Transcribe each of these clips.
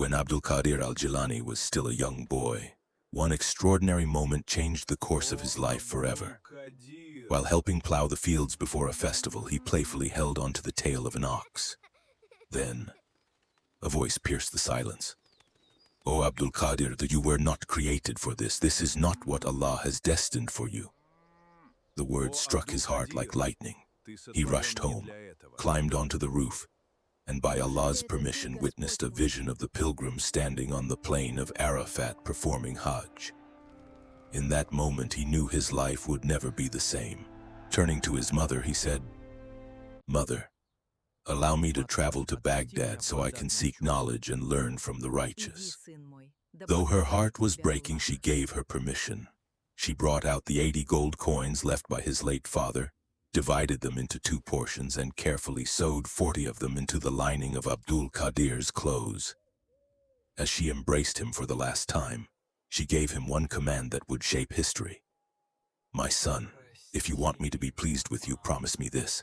When Abdul Qadir al-Jilani was still a young boy, one extraordinary moment changed the course of his life forever. While helping plow the fields before a festival, he playfully held onto the tail of an ox. Then, a voice pierced the silence. "O Abdul Qadir, that you were not created for this. This is not what Allah has destined for you." The words struck his heart like lightning. He rushed home, climbed onto the roof, and by Allah's permission witnessed a vision of the pilgrims standing on the plain of Arafat performing Hajj. In that moment he knew his life would never be the same. Turning to his mother, he said, "Mother, allow me to travel to Baghdad so I can seek knowledge and learn from the righteous." Though her heart was breaking, she gave her permission. She brought out the 80 gold coins left by his late father, divided them into 2 portions, and carefully sewed 40 of them into the lining of Abdul Qadir's clothes. As she embraced him for the last time, she gave him one command that would shape history. "My son, if you want me to be pleased with you, promise me this.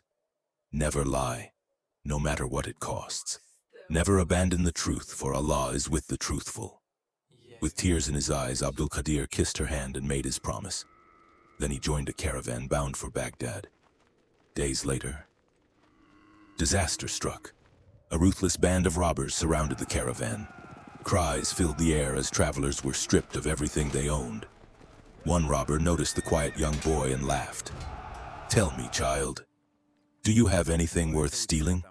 Never lie, no matter what it costs. Never abandon the truth, for Allah is with the truthful." With tears in his eyes, Abdul Qadir kissed her hand and made his promise. Then he joined a caravan bound for Baghdad. Days later, disaster struck. A ruthless band of robbers surrounded the caravan. Cries filled the air as travelers were stripped of everything they owned. One robber noticed the quiet young boy and laughed. "Tell me, child, do you have anything worth stealing?"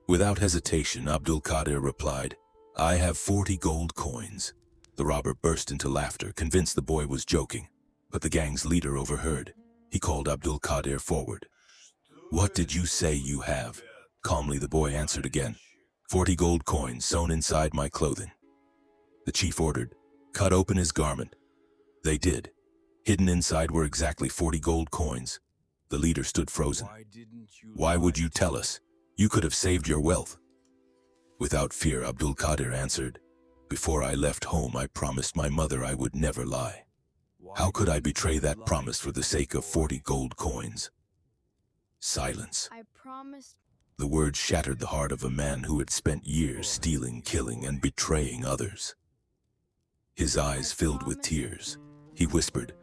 Without hesitation, Abdul Qadir replied, "I have 40 gold coins." The robber burst into laughter, convinced the boy was joking, but the gang's leader overheard. He called Abdul Qadir forward. "What did you say you have?" Calmly the boy answered again, 40 gold coins sewn inside my clothing." The chief ordered, "Cut open his garment." They did. Hidden inside were exactly 40 gold coins. The leader stood frozen. "Why would you tell us? You could have saved your wealth." Without fear, Abdul Qadir answered, "Before I left home, I promised my mother I would never lie. How could I betray that promise for the sake of 40 gold coins?" Silence. I promised. The words shattered the heart of a man who had spent years stealing, killing, and betraying others. His eyes filled with tears. He whispered,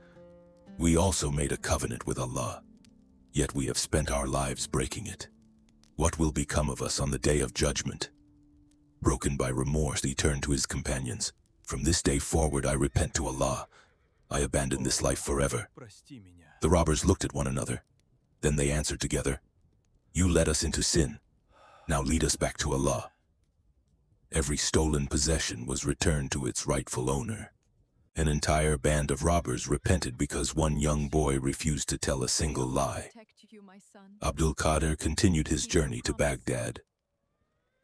"We also made a covenant with Allah, yet we have spent our lives breaking it. What will become of us on the day of judgment?" Broken by remorse, he turned to his companions. "From this day forward, I repent to Allah. I abandon this life forever." The robbers looked at one another. Then they answered together, "You led us into sin. Now lead us back to Allah." Every stolen possession was returned to its rightful owner. An entire band of robbers repented because one young boy refused to tell a single lie. Abdul Qadir continued his journey to Baghdad,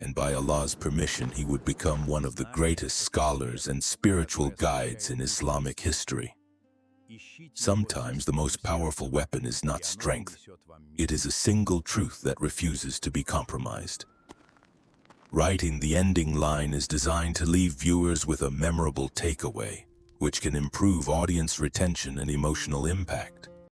and by Allah's permission he would become one of the greatest scholars and spiritual guides in Islamic history. Sometimes the most powerful weapon is not strength. It is a single truth that refuses to be compromised. Writing the ending line is designed to leave viewers with a memorable takeaway, which can improve audience retention and emotional impact.